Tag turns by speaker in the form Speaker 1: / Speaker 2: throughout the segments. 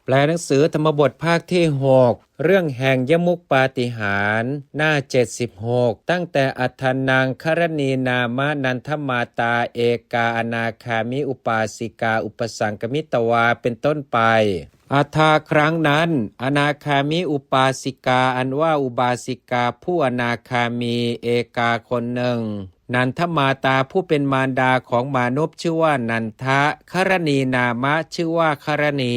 Speaker 1: แปลหนังสือธรรมบทภาคที่6เรื่องแห่งยมุกปาฏิหาริย์หน้า76ตั้งแต่อัฏฐานังครณีนามะนันทมาตาเอกาอนาคามิอุปาสิกาอุปสังกมิตวาเป็นต้นไปอัฏฐาครั้งนั้นอนาคามิอุปาสิกาอันว่าอุบาสิกาผู้อนาคามีเอกาคนหนึ่งนันทมาตาผู้เป็นมารดาของมานพชื่อว่านันทะครณีนามะชื่อว่าครณี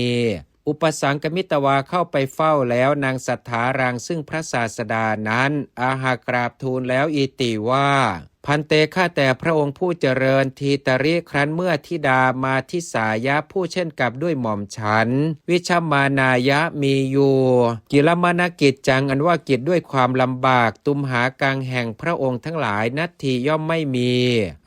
Speaker 1: อุปสังกมิตวาเข้าไปเฝ้าแล้วนางสัทธารังซึ่งพระศาสดานั้นอาหากราบทูลแล้วอิติว่าพันเตข้าแต่พระองค์ผู้เจริญทีตริครั้นเมื่อธิดามาทิสายะผู้เช่นกับด้วยหม่อมฉันวิชมานายะมีอยู่กิลมานกิจจังอันว่ากิจด้วยความลำบากตุมหากังแห่งพระองค์ทั้งหลายนัตถีย่อมไม่มี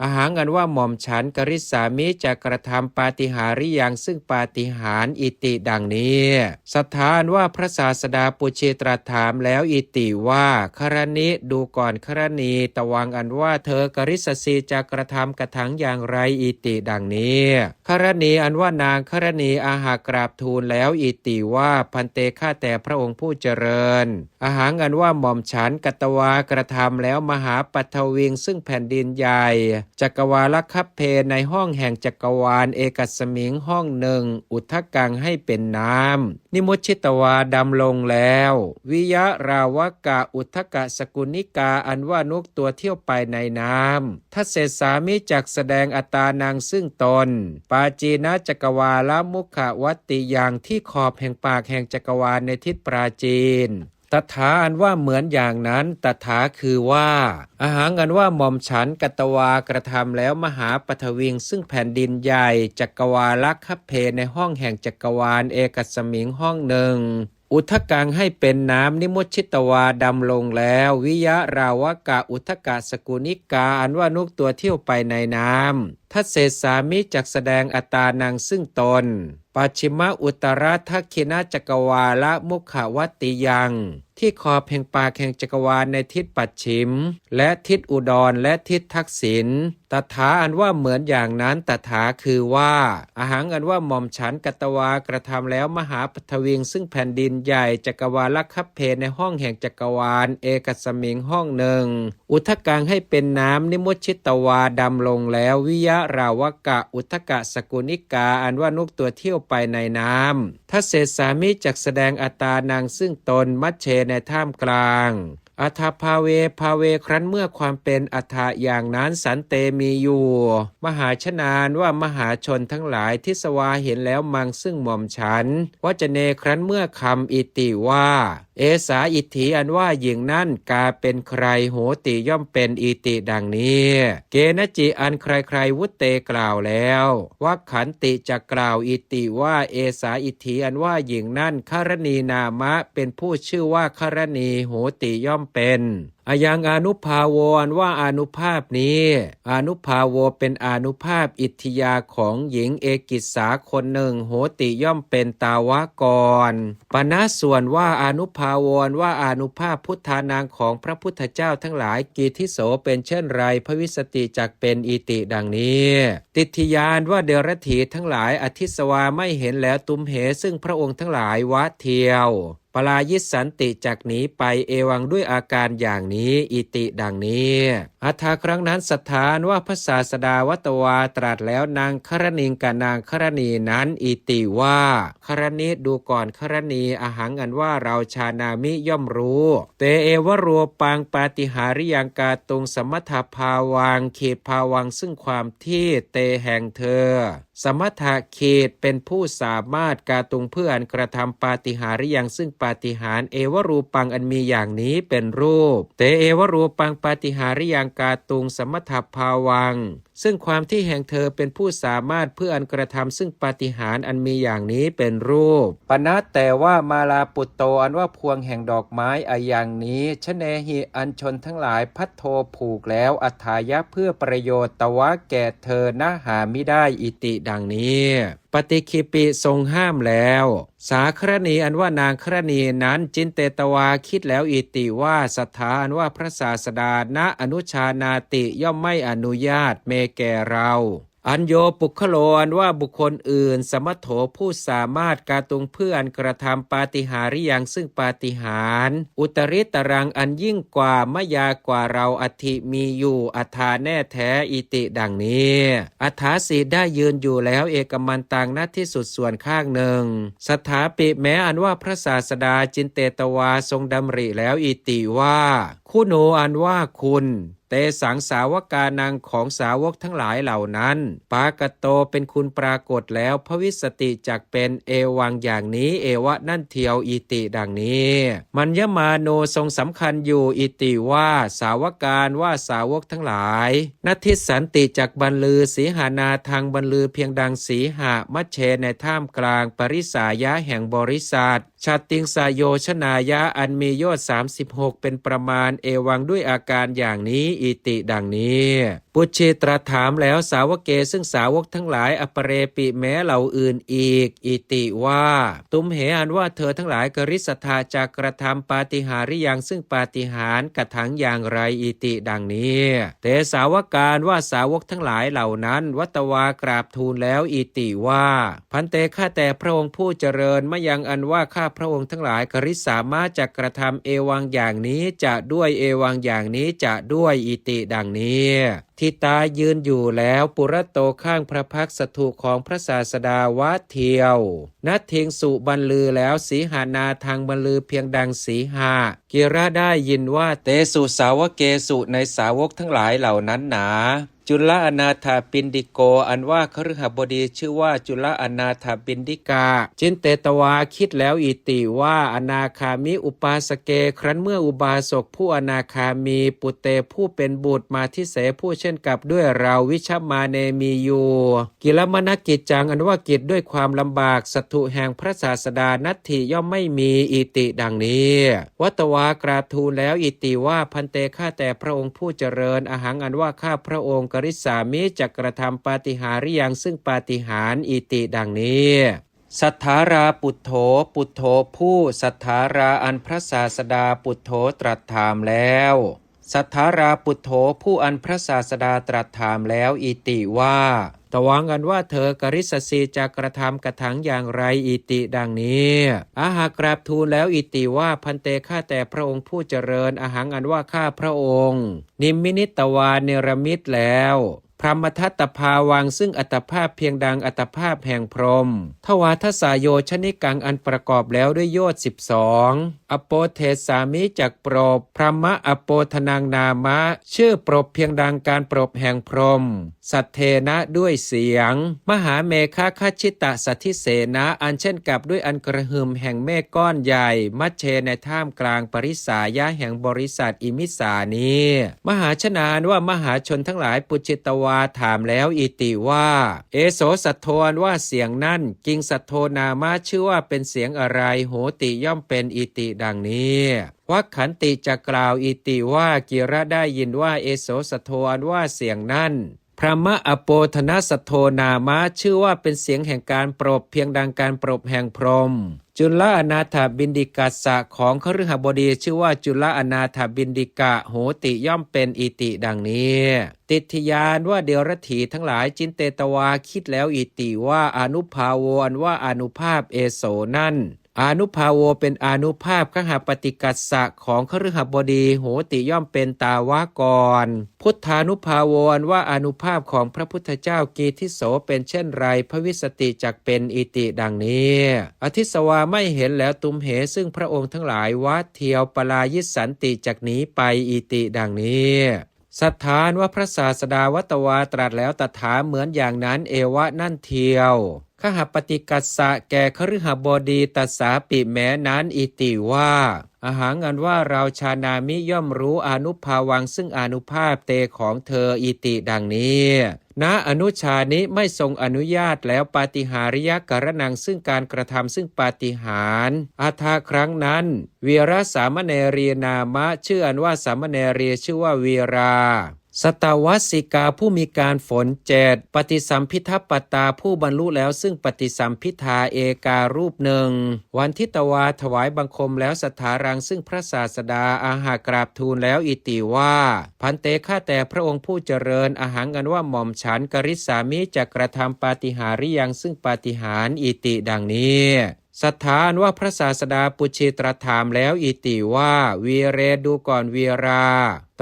Speaker 1: อาหารอันว่าหม่อมฉันกริษามิจะกระทำปาฏิหาริยังซึ่งปาฏิหาริย์อิติดังนี้สถานว่าพระศาสดาปุเชตรัสถามแล้วอิติว่าครณิดูก่อนครณีตวังอันว่าเธอกริษสีจะกระทำกระถังอย่างไรอิติดังนี้ครณีอันว่านางครณีอาหากราบทูลแล้วอิติว่าพันเตข้าแต่พระองค์ผู้เจริญอาหารอันว่าหม่อมฉันกัตวากระทำแล้วมหาปัทวิงซึ่งแผ่นดินใหญ่จักรวาลคัพเพในห้องแห่งจักรวาลเอกัสมิงห้องหนึ่งอุทธกังให้เป็นน้ำนิมุชิตวาดำลงแล้ววิยะราวกะอุทธกะสกุนิกาอันว่านกตัวเที่ยวไปในน้ำทัศเศสามิจักแสดงอัตตานางซึ่งตนปาจีนะจักรวาลมุขวัตติอย่างที่ขอบแห่งปากแห่งจักรวาลในทิศปราจีนตถาอันว่าเหมือนอย่างนั้นตถาคือว่าอาหารอันว่าหม่อมฉันกัตวากระทำแล้วมหาปฐวิงซึ่งแผ่นดินใหญ่จักรวาลคัพเพในห้องแห่งจักรวาลเอกัสมิงห้องหนึ่งอุทธกังให้เป็นน้ำนิมุชิตวาดำลงแล้ววิยะราวกะอุทธกะสกุนิกาอันว่านกตัวเที่ยวไปในน้ำทัศเศสามิจักแสดงอัตตานางซึ่งตนปัจฉิมอุตรทักขินาจักรวาลมุขวัตติยังที่ขอบแห่งปากแห่งจักรวาลในทิศปัจฉิมและทิศอุดรและทิศทักษิณตถาอันว่าเหมือนอย่างนั้นตถาคือว่าอาหารอันว่าหม่อมฉันกัตวากระทำแล้วมหาปฐวิงซึ่งแผ่นดินใหญ่จักรวาลคัพเพในห้องแห่งจักรวาลเอกัสมิงห้องหนึ่งอุทธกังให้เป็นน้ำนิมุชิตวาดำลงแล้ววิยะราวกะอุทธกะสกุนิกาอันว่านกตัวเที่ยวไปในน้ำทัศเศสามิจักแสดงอัตตานางซึ่งตนมัชเชในท่ามกลางอัฏฐภาเวครั้นเมื่อความเป็นอัฏฐะอย่างนั้นสันเตมีอยู่มหาชนานว่ามหาชนทั้งหลายทิสวาเห็นแล้วมังซึ่งหม่อมฉันวจเนครั้นเมื่อคำอิติว่าเอสาอิทธิอันว่าหญิงนั่นกาเป็นใครโหติย่อมเป็นอิติดังนี้เกณจิอันใครวุตเตกล่าวแล้วว่าขันติจะกล่าวอิติว่าเอสาอิทธิอันว่าหญิงนั่นครณีนามะเป็นผู้ชื่อว่าครณีโหติย่อมเป็นอายังอนุภาโวอันว่าอนุภาพนี้อนุภาโวเป็นอนุภาพอิทธิยาของหญิงเอกิสาคนหนึ่งโหติย่อมเป็นตาวกรปณะส่วนว่าอนุภาโวอันว่าอนุภาพพุทธานางของพระพุทธเจ้าทั้งหลายกีทิโสเป็นเช่นไรพระวิสติจักเป็นอิติดังนี้ติทยานว่าเดรัจฉีทั้งหลายอทิสวาไม่เห็นแล้วตุมเหซึ่งพระองค์ทั้งหลายวะเทียวปลายิสสันติจากหนีไปเอวังด้วยอาการอย่างนี้อิติดังนี้อัฏฐาครั้งนั้นสถานว่าพระศาสดาวัตวาตรัสแล้วนางครณิงกับนางครณีนั้นอิติว่าครณิดูก่อนครณีอาหารอันว่าเราชานามิย่อมรู้เตเอวรัวปังปาติหาริยังกาตุงสมถภาวังเขตภาวังซึ่งความที่เตแห่งเธอสมถะเขตเป็นผู้สามารถกาตุงเพื่ออันกระทำปาฏิหาริยังซึ่งปาฏิหาริย์เอวรูปังอันมีอย่างนี้เป็นรูปเตเอวรูปังปาฏิหาริยังกาตุงสมถภาวังซึ่งความที่แห่งเธอเป็นผู้สามารถเพื่ออันกระทำซึ่งปาฏิหาริย์อันมีอย่างนี้เป็นรูปปณะแต่ว่ามาลาปุตโตอันว่าพวงแห่งดอกไม้อาอย่างนี้ชเนหิอัญชนทั้งหลายพัทโทผูกแล้วอัฏฐายะเพื่อประโยชน์ตวะแก่เธอนะหามิได้อิติดังนี้ปฏิคิปิทรงห้ามแล้วสาครณีอันว่านางครณีนั้นจินเตตวาคิดแล้วอิติว่าสัทธาอันว่าพระศาสดาณอนุชานาติย่อมไม่อนุญาตเมแก่เรา อัญโยปุคโลอันว่าบุคคลอื่นสมัทโถผู้สามารถกาตุงเพื่ออันกระทำปาฏิหาริยังซึ่งปาฏิหาริย์อุตริตรังอันยิ่งกว่ามยากว่าเราอธิมีอยู่อัฏฐาแน่แท้อิติดังนี้อัฏฐาสีได้ยืนอยู่แล้วเอกมันตังณที่สุดส่วนข้างหนึ่งสถาปิแม้อันว่าพระศาสดาจินเตตวาทรงดำริแล้วอิติว่าคู่โนอันว่าคุณเตสังสาวกานังของสาวกทั้งหลายเหล่านั้นปากโตเป็นคุณปรากฏแล้วพวิสติจักเป็นเอวังอย่างนี้เอวะนั่นเทียวอิติดังนี้มัญญมาโนทรงสำคัญอยู่อิติว่าสาวการว่าสาวกทั้งหลายนัตทิสันติจักบรรลือสีหานาทางบรรลือเพียงดังสีหะมัชเชในท่ามกลางปริสายะแห่งบริษัทชาติงสายโยชนายะอันมียอด36เป็นประมาณเอวังด้วยอาการอย่างนี้อิติดังนี้ปุชชิตรัสถามแล้วสาวกเกซึ่งสาวกทั้งหลายอปเรปิแม้เหล่าอื่นอีกอิติว่าตุมเหอันว่าเธอทั้งหลายกริสธาจะกระทำปาฏิหาริยังซึ่งปาฏิหาริย์กระถังอย่างไรอิติดังนี้แต่สาวการว่าสาวกทั้งหลายเหล่านั้นวัตวากราบทูลแล้วอิติว่าพันเตข้าแต่พระองค์ผู้เจริญมะยังอันว่าข้าพระองค์ทั้งหลายกริสามารถจะกระทำเอวังอย่างนี้จะด้วยเอวังอย่างนี้จะด้วยอิติดังนี้ทิตายืนอยู่แล้วปุระโตข้างพระพักสถุของพระศาสดาวะเทียวนัดเทียงสุบรรลือแล้วสีหานาทางบรรลือเพียงดังสีหากิระได้ยินว่าเตสุสาวเกสุในสาวกทั้งหลายเหล่านั้นหนาจุลอนาถาปินดิโกอันว่าคฤหบดีชื่อว่าจุลอนาถาปินดิกาจินเตตวาคิดแล้วอิติว่าอนาคามิอุปาสเกครั้นเมื่ออุบาสกผู้อนาคามีปุเตผู้เป็นบุตรมาทิเสผู้เช่นกับด้วยเราวิชมาเนมีอยู่กิลมนกิจจังอันว่ากิจด้วยความลำบากสัตถุแห่งพระศาสดานัตถิย่อมไม่มีอิติดังนี้วัตวากราบทูลแล้วอิติว่าพันเตข้าแต่พระองค์ผู้เจริญอหังอันว่าข้าพระองค์กริสามิจักกระทำปาฏิหาริยังซึ่งปาฏิหาริย์อิติดังนี้สัทธาราปุถโธปุถโธผู้สัทธาราอันพระศาสดาปุถโธตรัสถามแล้วสัทธาราปุถโธผู้อันพระศาสดาตรัสถามแล้วอิติว่าตวังกันว่าเธอกริสสีจะกระทำกระถังอย่างไรอิติดังนี้อาหากราบทูลแล้วอิติว่าพันเตข้าแต่พระองค์ผู้เจริญอาหังอันว่าข้าพระองค์นิมมินิตวาเนรมิตแล้วพรหมทัตตภาวังซึ่งอัตภาพเพียงดังอัตภาพแห่งพรหมทวาทสายโยชนิกังอันประกอบแล้วด้วยโยชน์12อโปเทสามิจักปรบพรหมะอโปธนังนามะชื่อปรบเพียงดังการปรบแห่งพรหมสัทเทนะด้วยเสียงมหาเมฆาคชิตะสัทธิเสนะอันเช่นกับด้วยอันกระหึ่มแห่งเมฆก้อนใหญ่มัชเชในท่ามกลางปริสายะแห่งบริษัทอิมิสานี้มหาชนานว่ามหาชนทั้งหลายปุจิตวาถามแล้วอิติว่าเอโสสัทโธอันว่าเสียงนั่นกิงสัทโธนามะชื่อว่าเป็นเสียงอะไรโหติย่อมเป็นอิติดังนี้วัคขันติจะกล่าวอิติว่ากิระได้ยินว่าเอโสสัทโธอันว่าเสียงนั่นพระมะอโปธนสัทโธนามะชื่อว่าเป็นเสียงแห่งการปรบเพียงดังการปรบแห่งพรหมจุลอนาถบินดิกัสสะของคฤหบดีชื่อว่าจุลอนาถบินดิกะโหติย่อมเป็นอิติดังนี้ติทยานว่าเดรัจฉีทั้งหลายจินเตตวาคิดแล้วอิติว่าอนุภาโวอันว่าอนุภาพเอโสนั่นอานุภาโวเป็นอานุภาพขหปฏิกัสสะของคฤหบดีโหติย่อมเป็นตาวากรพุทธานุภาโวอันว่าอานุภาพของพระพุทธเจ้ากีทิโสเป็นเช่นไรพระวิสติจักเป็นอิติดังนี้อธิสวาไม่เห็นแล้วตุมเหซึ่งพระองค์ทั้งหลายวัดเทียวปลายิสันติจักหนีไปอิติดังนี้สัทธานว่าพระศาสดาวัตวาตรัสแล้วตถาเหมือนอย่างนั้นเอวะนั่นเทียวขหปฏิกัสสะแก่คฤหบดีตัสสาปิแม้นั้นอิติว่าอาหังอันว่าเราชานามิย่อมรู้อานุภาวังซึ่งอานุภาพเตของเธออิติดังนี้ณอนุชานิไม่ทรงอนุญาตแล้วปาฏิหาริยกรณังซึ่งการกระทำซึ่งปาฏิหาริย์อาทาครั้งนั้นวีรสามเณรีนามะชื่ออันว่าสามเณรีชื่อว่าวีรา สตวัสสิกาผู้มีการฝนเจ็ดปฏิสัมพิทัปปตาผู้บรรลุแล้วซึ่งปฏิสัมพิทาเอการูปหนึ่งวันทิตวาถวายบังคมแล้วสถารังซึ่งพระศาสดาอาหากราบทูลแล้วอิติว่าพันเตข้าแต่พระองค์ผู้เจริญอาหังอันว่าหม่อมฉันกริษามิจะกระทำปาฏิหาริยังซึ่งปาฏิหาริย์อิติดังนี้ศรัทธาอันว่าพระศาสดาปุชีตรัสถามแล้วอิติว่าวีเรดูก่อนวีรา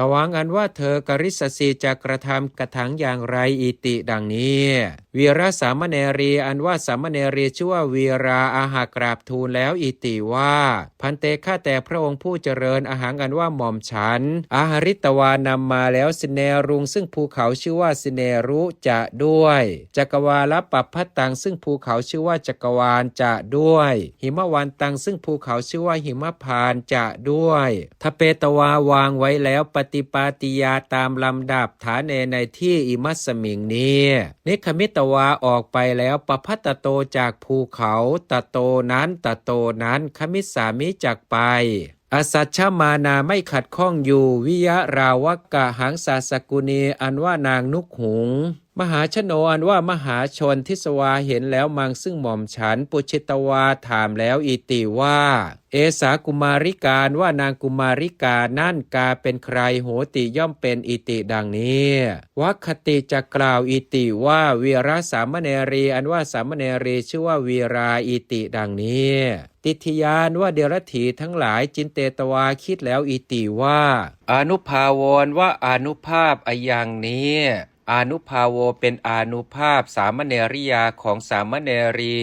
Speaker 1: ตวังอันว่าเธอกริษสีจะกระทำกระถังอย่างไรอิติดังนี้วีระสามเณรีอันว่าสามเณรีชื่อว่าวีราอาหากราบทูลแล้วอิติว่าพันเตข้าแต่พระองค์ผู้เจริญอาหังอันว่าหม่อมฉันอาหาริตวานำมาแล้วสิเนรุงซึ่งภูเขาชื่อว่าสิเนรุจะด้วยจักรวาลปัปพตังซึ่งภูเขาชื่อว่าจักรวาลจะด้วยหิมวันตังซึ่งภูเขาชื่อว่าหิมพานจะด้วยทเปตวาวางไว้แล้วปฏิปาติยาตามลำดับฐานในที่อิมัสมิงนี้นิคมิตวาออกไปแล้วปพัตตโตจากภูเขาตโตนั้นขมิสามิจากไปอสัชชมานาไม่ขัดข้องอยู่วิยะราวกะหังสาสกุณีอันว่านางนุกหุงมหาชโนอันว่ามหาชนทิสวาเห็นแล้วมังซึ่งหม่อมฉันปุชิตวาถามแล้วอิติว่าเอสากุมาริกาว่านางกุมาริกานั่นกาเป็นใครโหติย่อมเป็นอิติดังนี้วัคคติจะกล่าวอิติว่าวีระสามเณรีอันว่าสามเณรีชื่อว่าวีราอิติดังนี้ติทยานว่าเดรัจฉีทั้งหลายจินเตตวาคิดแล้วอิติว่าอนุภาวรว่าอนุภาพอย่างนี้อานุภาโวเป็นอานุภาพสามเณริยาของสามเณรี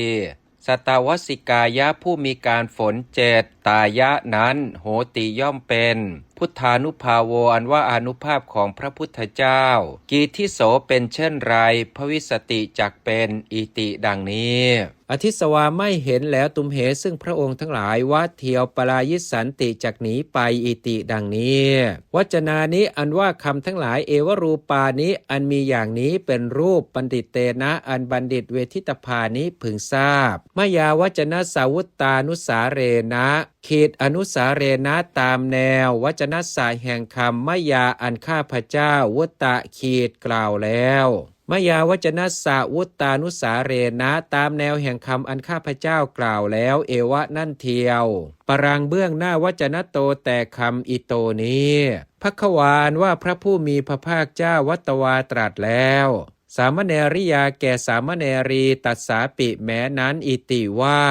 Speaker 1: สตาวสิกายะผู้มีการฝนเจ็ดตายะนั้นโหติย่อมเป็นพุทธานุภาโวอันว่าอานุภาพของพระพุทธเจ้ากีทิโสเป็นเช่นไรภวิสติจักเป็นอิติดังนี้อธิสวาไม่เห็นแล้วตุมเหซึ่งพระองค์ทั้งหลายว่าเทียวปลายิสันติจักหนีไปอิติดังนี้วจนานี้อันว่าคำทั้งหลายเอวรูปานี้อันมีอย่างนี้เป็นรูปบัณฑิตเตนะอันบัณฑิตเวทิตภานี้พึงทราบมยาวจนะสาวุตตานุสาเรนะขีดอนุสาเรนะตามแนววจนะสายแห่งคำมยาอันข้าพเจ้าวุตตะขีดกล่าวแล้วมยาวจนะสาวุตตานุสาเรนะตามแนวแห่งคำอันข้าพเจ้ากล่าวแล้วเอวะนั่นเทียวปรังเบื้องหน้าวจนะโตแต่คำอิโตนี้ภัคควานว่าพระผู้มีพระภาคเจ้าวัตวาตรัสแล้วสามเณริยาแก่สามเณรีตัสสาปิแม้นั้นอิติว่า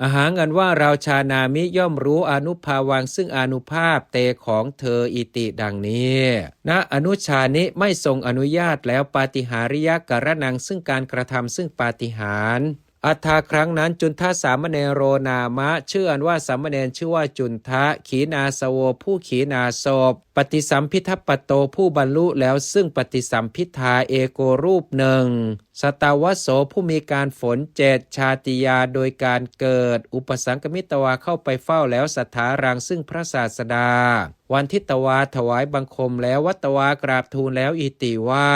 Speaker 1: อาหารอันว่าเราชานามิย่อมรู้อนุภาวังซึ่งอนุภาพเตของเธออิติดังนี้ณอนุชานิไม่ทรงอนุญาตแล้วปาฏิหาริยกรณังซึ่งการกระทำซึ่งปาฏิหาริย์อัฏฐาครั้งนั้นจุนทะสามเณโรนามะชื่ออันว่าสามเณรชื่อว่าจุนทะขีนาสโวผู้ขีนาศพปฏิสัมพิทัปปโตผู้บรรลุแล้วซึ่งปฏิสัมพิทาเอโกรูปหนึ่งสตาวโสผู้มีการฝนเจ็ดชาติยาโดยการเกิดอุปสังกมิตวาเข้าไปเฝ้าแล้วสัทธารังซึ่งพระศาสดาวันทิตวาถวายบังคมแล้ววัตวากราบทูลแล้วอิติว่า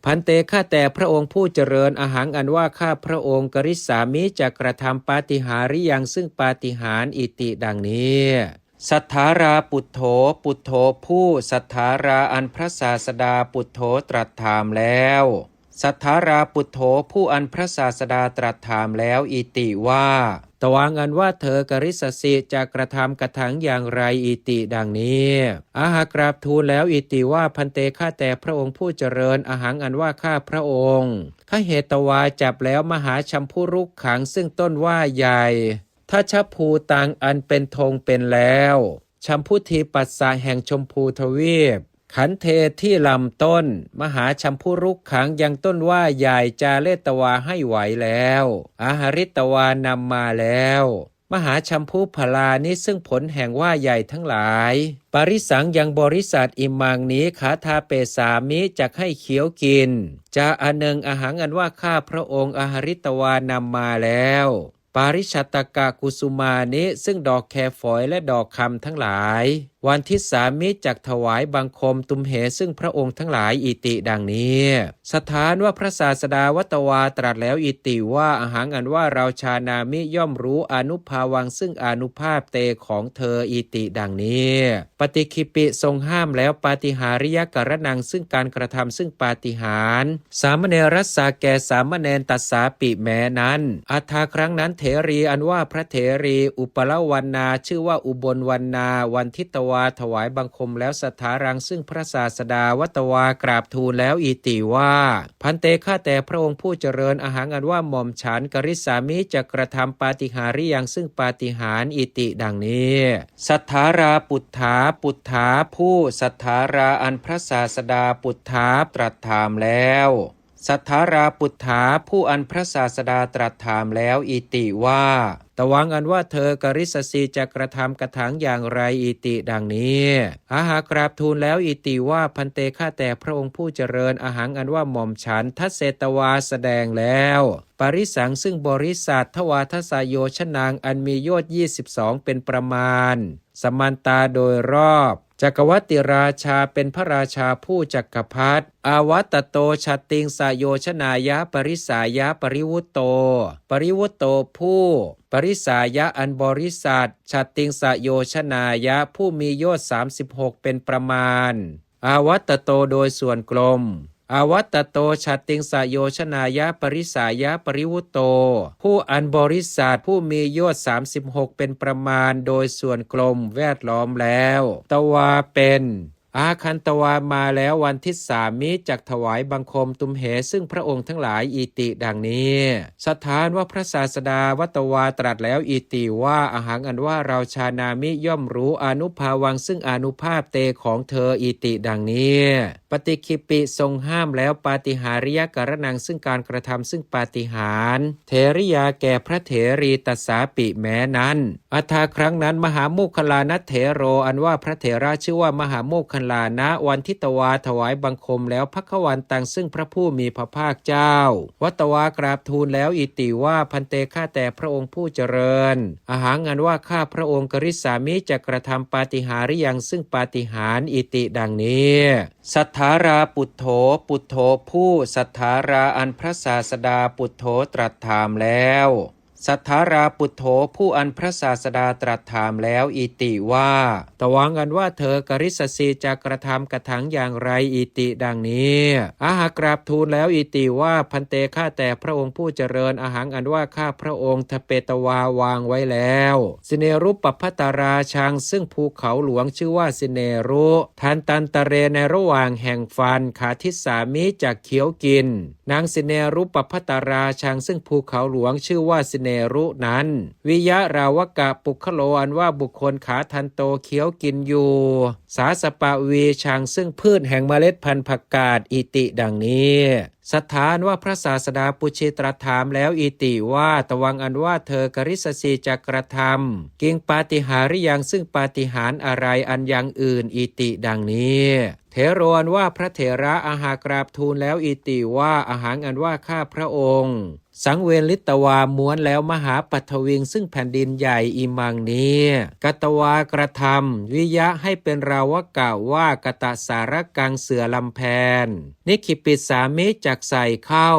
Speaker 1: พันเตข้าแต่พระองค์ผู้เจริญอาหังอันว่าข้าพระองค์กริษามิจะกระทำปาฏิหาริยังซึ่งปาฏิหาริย์อิติดังนี้สัทธาราปุถโธผู้สัทธาราอันพระศาสดาปุถโธตรัสถามแล้วสัทธาราปุถโธผู้อันพระศาสดาตรัสถามแล้วอิติว่าตวางอันว่าเธอกริษสิจะกระทำกระถังอย่างไรอิติดังนี้อาหากราบทูลแล้วอิติว่าพันเตข้าแต่พระองค์ผู้เจริญอาหังอันว่าข้าพระองค์ข้าเหตวาจับแล้วมหาชัมพุรุกขังซึ่งต้นว่าใหญ่ถ้าชภูตังอันเป็นธงเป็นแล้วชัมพุทีปัสสะแห่งชมพูทวีปขันเทที่ลำต้นมหาชัมพุรุกขังยังต้นว่าใหญ่จาเลตวาให้ไหวแล้วอาหาริตวานำมาแล้วมหาชัมพุพลานี้ซึ่งผลแห่งว่าใหญ่ทั้งหลายปริสังยังบริษัทอิมังนี้ขาทาเปสามิจักให้เขียวกินจะอันหนึ่งอาหารอันว่าข้าพระองค์อาหาริตวานำมาแล้ว ปาริชัตตกะกุสุมานิซึ่งดอกแคฝอยและดอกคำทั้งหลายวันที่สามิจักถวายบังคมตุมเหซึ่งพระองค์ทั้งหลายอิติดังนี้สถานว่าพระศาสดาวัตวาตรัสแล้วอิติว่าอาหารอันว่าเราชานามิย่อมรู้อนุภาวังซึ่งอนุภาพเตของเธออิติดังนี้ปฏิคิปิทรงห้ามแล้วปาฏิหาริยกรณังซึ่งการกระทำซึ่งปาฏิหาริย์สามเณรรัสสาแก่สามเณรตัสสาปิแม้นั้นอัฏฐาครั้งนั้นเถรีอันว่าพระเถรีอุปละวันนาชื่อว่าอุบลวันนาวันทิตวาถวายบังคมแล้วสถารังซึ่งพระศาสดาวัตวากราบทูลแล้วอิติว่าพันเตข้าแต่พระองค์ผู้เจริญอาหารอันว่าหม่อมฉันกริสามิจะกระทำปาฏิหาริย์อย่างซึ่งปาฏิหาริย์อิติดังนี้สัทธาราปุถาปุถาผู้สัทธาราอันพระศาสดาปุถาตรัสถามแล้วสัทธาราปุถถาผู้อันพระศาสดาตรัสถามแล้วอิติว่าตวังอันว่าเธอกริสสีจะกระทำกระถางอย่างไรอิติดังนี้อาหากราบทูลแล้วอิติว่าพันเตข้าแต่พระองค์ผู้เจริญอาหารอันว่าหม่อมฉันทัศเสตวาแสดงแล้วปริสังซึ่งบริษัททวาทสายโยชนางอันมีโยชน์22เป็นประมาณสมันตาโดยรอบจักรวติราชาเป็นพระราชาผู้จักรพรรดิอาวัตโตชัตติงสายโยชนายะปริสายะปริวุตโตปริวุตโตผู้ปริสายะอันบริษัทชัตติงสายโยชนายะผู้มีโยชน์36เป็นประมาณอาวัตโตโดยส่วนกลมอาวัตโตชัตติงสายโยชนายะปริสายะปริวุตโตผู้อันบริษัทผู้มีโยชน์36เป็นประมาณโดยส่วนกลมแวดล้อมแล้วตวาเป็นอาคันตวามาแล้ววันที่สามิจักถวายบังคมตุมเหซึ่งพระองค์ทั้งหลายอิติดังนี้สถานว่าพระศาสดาวัตวาตรัสแล้วอิติว่าอาหารอันว่าเราชานามิย่อมรู้อนุภาวังซึ่งอนุภาพเตของเธออิติดังนี้ปฏิคิปิทรงห้ามแล้วปาฏิหาริยกรณังซึ่งการกระทำซึ่งปาฏิหาริย์เถริยาแก่พระเถรีตัสสาปิแม้นั้นอัฏฐาครั้งนั้นมหาโมคคัลลานะเถโรอันว่าพระเถระชื่อว่ามหาโมคคัลลานะวันทิตวาถวายบังคมแล้วภัควันตังซึ่งพระผู้มีพระภาคเจ้าวัตวากราบทูลแล้วอิติว่าพันเตข้าแต่พระองค์ผู้เจริญอาหารอันว่าข้าพระองค์กริสามิจะกระทำปาฏิหาริย์อย่างซึ่งปาฏิหาริย์อิติดังนี้สัทธาราปุถโธปุถโธผู้สัทธาราอันพระศาสดาปุถโธตรัสถามแล้วสัทธาราปุถโธผู้อันพระศาสดาตรัสถามแล้วอิติว่าตวังอันว่าเธอกริสสีจะกระทำกระถางอย่างไรอิติดังนี้อาหากราบทูลแล้วอิติว่าพันเตข้าแต่พระองค์ผู้เจริญอาหารอันว่าข้าพระองค์ทเปตวาวางไว้แล้วสิเนรุปปัตตาราชังซึ่งภูเขาหลวงชื่อว่าสิเนรุทันตันตะเรในระหว่างแห่งฟันขาทิสามิจากเขียวกินนางสิเนรุปปัตตาราชังซึ่งภูเขาหลวงชื่อว่าสิเนรุนั้นวิยะราวกะปุคโลอันว่าบุคคลขาทันโตเขียวกินอยู่สาสปะวีชังซึ่งพืชแห่งเมล็ดพันธุ์ผักกาดอิติดังนี้สถานว่าพระศาสดาปุชิตรัสถามแล้วอิติว่าตวังอันว่าเธอกริสสีจะกระทำกิ่งปาฏิหาริย์อย่างซึ่งปาฏิหาริย์อะไรอันอย่างอื่นอิติดังนี้เถโรอันว่าพระเถระอาหากราบทูลแล้วอิติว่าอาหารอันว่าข้าพระองค์สังเวลิตวาม้วนแล้วมหาปัทวิงซึ่งแผ่นดินใหญ่อิมังนี้กัตวากระทำวิยะให้เป็นราวกะว่ากตสารกังเสือลำแพนนิคิปิสามิจักใส่เข้า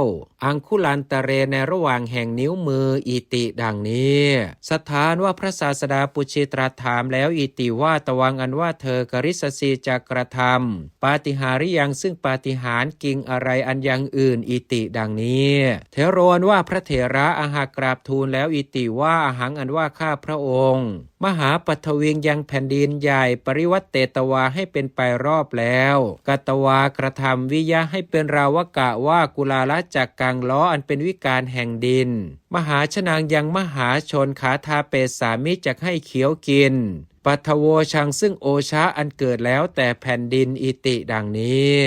Speaker 1: อังคุลันตะเรในระหว่างแห่งนิ้วมืออิติดังนี้สถานว่าพระศาสดาปุชิตรัสถามแล้วอิติว่าตวังอันว่าเธอกริสสีจะกระทำปาฏิหาริย์อย่างซึ่งปาฏิหาริย์กิ่งอะไรอันอย่างอื่นอิติดังนี้เถโรว่าพระเถระอาหากราบทูลแล้วอิติว่าอาหารอันว่าข้าพระองค์มหาปัทวิงยังแผ่นดินใหญ่ปริวัตเตตวาให้เป็นไปรอบแล้วกัตวากระทำวิยะให้เป็นราวกะว่ากุลาละจักกังล้ออันเป็นวิการแห่งดินมหาชนางยังมหาชนขาทาเปสามิจักให้เขียวกินปัทโวชังซึ่งโอชะอันเกิดแล้วแต่แผ่นดินอิติดังนี้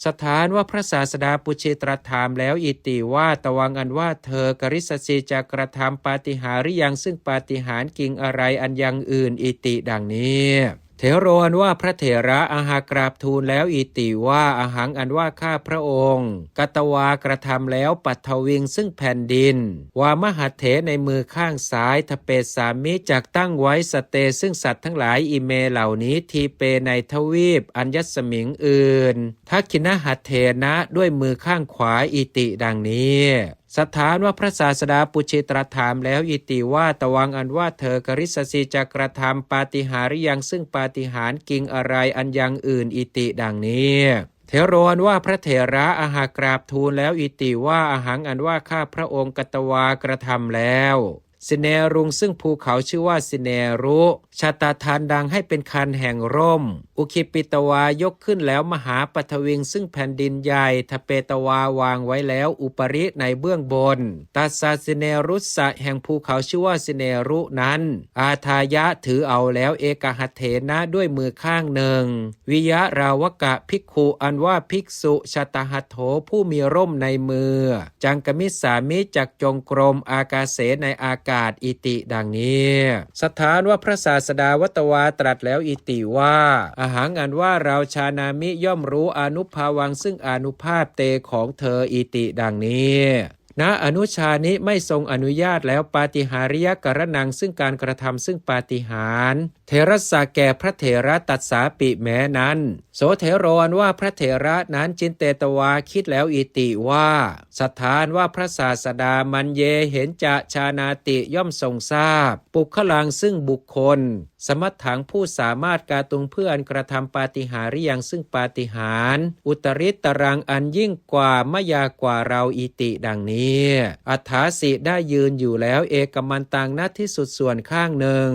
Speaker 1: สถานว่าพระศาสดาปุชิตรัสถามแล้วอิติว่าตวังอันว่าเธอกริสสีจะกระทำปาฏิหาริย์อย่างซึ่งปาฏิหาริย์กิ่งอะไรอันอย่างอื่นอิติดังนี้ เถโรอันว่าพระเถระอาหากราบทูลแล้วอิติว่าอาหังอันว่าข้าพระองค์กัตวากระทำแล้วปัทวิงซึ่งแผ่นดินวามหัตเถในมือข้างซ้ายทเปสามิจักตั้งไว้สเตซึ่งสัตว์ทั้งหลายอิเมเหล่านี้ทีเปในทวีปอัญญสมิงอื่นทักขินหัตเถนะด้วยมือข้างขวาอิติดังนี้สถานว่าพระศาสดาปุชิตรัสถามแล้วอิติว่าตวังอันว่าเธอกริสสีจะกระทำปาฏิหาริยังซึ่งปาฏิหาริย์กิ่งอะไรอันยังอื่นอิติดังนี้เถโรอันว่าพระเถระอาหากราบทูลแล้วอิติว่าอาหังอันว่าข้าพระองค์กัตวากระทำแล้วสิเนรุงซึ่งภูเขาชื่อว่าสิเนรุชาตาทานดังให้เป็นคันแห่งร่มอุคิปิตวายกขึ้นแล้วมหาปัทวิงซึ่งแผ่นดินใหญ่ทเปตวาวางไว้แล้วอุปริในเบื้องบนตัสสาสิเนรุสะแห่งภูเขาชื่อว่าสิเนรุนั้นอาทายะถือเอาแล้วเอกหัตเถนะด้วยมือข้างหนึ่งวิยะราวกะภิกขุอันว่าภิกษุชาตหัตโถผู้มีร่มในมือจังกมิสามิจักจงกรมอากาเสในอากาศอิติดังนี้สถานว่าพระศาสดาวัตวาตรัสแล้วอิติว่าอาหังอันว่าเราชานามิย่อมรู้อนุภาวังซึ่งอนุภาพเตของเธออิติดังนี้ณอนุชานิไม่ทรงอนุญาตแล้วปาฏิหาริยกรณังซึ่งการกระทำซึ่งปาฏิหาริย์เทระสะแก่พระเถระตัสสาปิแม้นั้นโสเถโรอันว่าพระเถระนั้นจินเตตวาคิดแล้วอิติว่าสถานว่าพระศาสดามันเยเห็นจะชานาติย่อมทรงทราบปุคลังซึ่งบุคคลสมัตถังผู้สามารถกาตุงเพื่ออันกระทำปาฏิหาริยังซึ่งปาฏิหาริย์อุตริตรังอันยิ่งกว่ามยากว่าเราอิติดังนี้อัฏฐาสิได้ยืนอยู่แล้วเอกมันตังณที่สุดส่วนข้างหนึ่ง